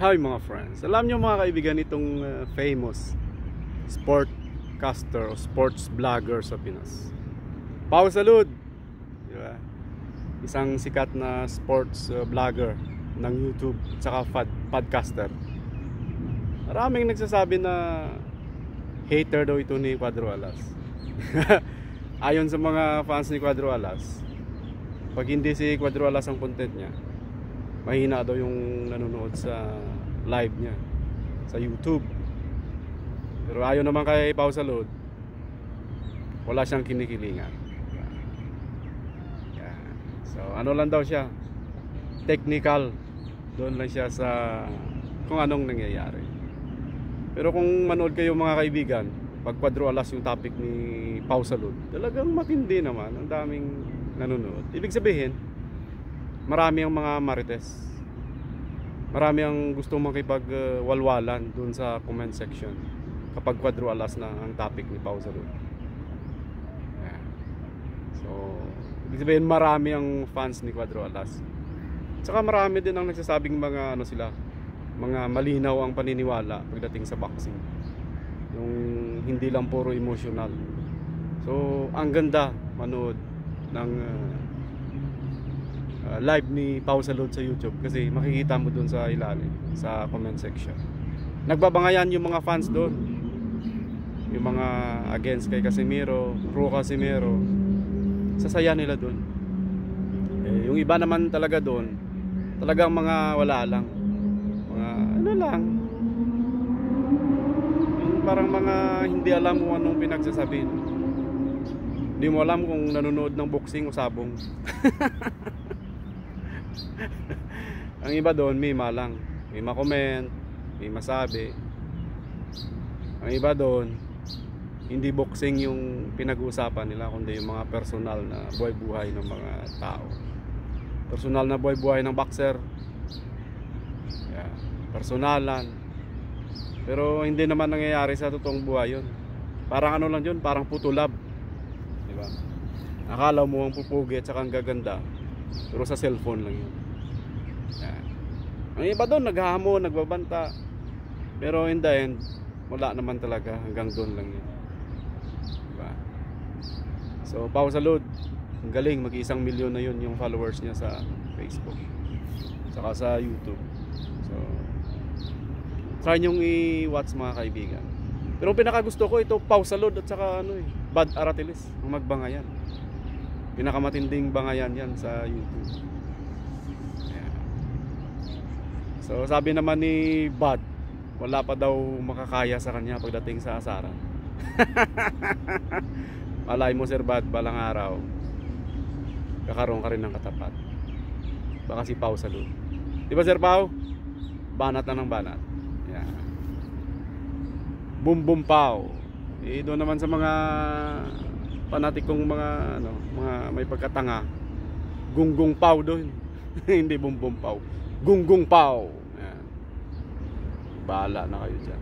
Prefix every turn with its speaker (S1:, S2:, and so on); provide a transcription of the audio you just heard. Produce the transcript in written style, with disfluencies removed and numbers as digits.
S1: Hi mga friends, alam nyo mga kaibigan itong famous sportcaster o sports vlogger sa Pinas, Pau Salud, diba? Isang sikat na sports vlogger ng YouTube at saka podcaster. Maraming nagsasabi na hater daw ito ni Cuadro Alas. Ayon sa mga fans ni Cuadro Alas, pag hindi si Cuadro Alas ang content niya, mahina daw yung nanonood sa live niya sa YouTube. Pero ayon naman kay Pau Salud, wala siyang kinikilingan. So ano lang daw siya, technical, doon lang siya sa kung anong nangyayari. Pero kung manood kayo mga kaibigan, pag Cuadro Alas yung topic ni Pau Salud, talagang matindi naman, ang daming nanonood. Ibig sabihin, marami ang mga marites, marami ang gustong makipagwalwalan dun sa comment section kapag Cuadro Alas na ang topic ni Pau Salud. So ibig sabihin marami ang fans ni Cuadro Alas. Tsaka marami din ang nagsasabing mga ano sila, mga malinaw ang paniniwala pagdating sa boxing, yung hindi lang puro emotional. So ang ganda manood ng live ni Pau Salud sa YouTube kasi makikita mo dun sa ilalim sa comment section, nagbabangayan yung mga fans doon, yung mga against kay Casimero, pro Casimero, sasaya nila doon. Yung iba naman talaga doon, talagang mga wala lang, mga ano lang, parang mga hindi alam kung anong pinagsasabi. Hindi mo alam kung nanonood ng boxing o sabong. Ang iba doon may malang, may makomment, may masabi. Ang iba doon hindi boxing yung pinag-uusapan nila, kundi yung mga personal na buhay-buhay ng mga tao, personal na buhay-buhay ng boxer, personalan. Pero hindi naman nangyayari sa totoong buhay yun. Parang ano lang yun, parang putulab, diba? Akala mo ang pupugi at saka ang gaganda, pero sa cellphone lang yun. Ang iba doon naghahamon, nagbabanta, pero in the end wala naman talaga, hanggang doon lang yun, diba? So Pau Salud, ang galing, mag-1 milyon na yun yung followers niya sa Facebook saka sa YouTube. So try nyong i-watch mga kaibigan. Pero pinakagusto ko ito, Pau Salud at saka Bad Aratiles, ang magbangayan. Pinakamatinding bangayan yan sa YouTube. So sabi naman ni Bad, wala pa daw makakaya sa kanya pagdating sa asaran. Malay mo Sir Bad, balang araw kakaroon ka rin ng katapat, baka si Pau Salud. Diba Sir Pau? Banat na ng banat. Boom boom Pau. Doon naman sa mga panatikong mga mga may pagkatanga, gunggong Pau doon. Hindi boom boom Pau, gunggong Pau. Bahala na kayo dyan.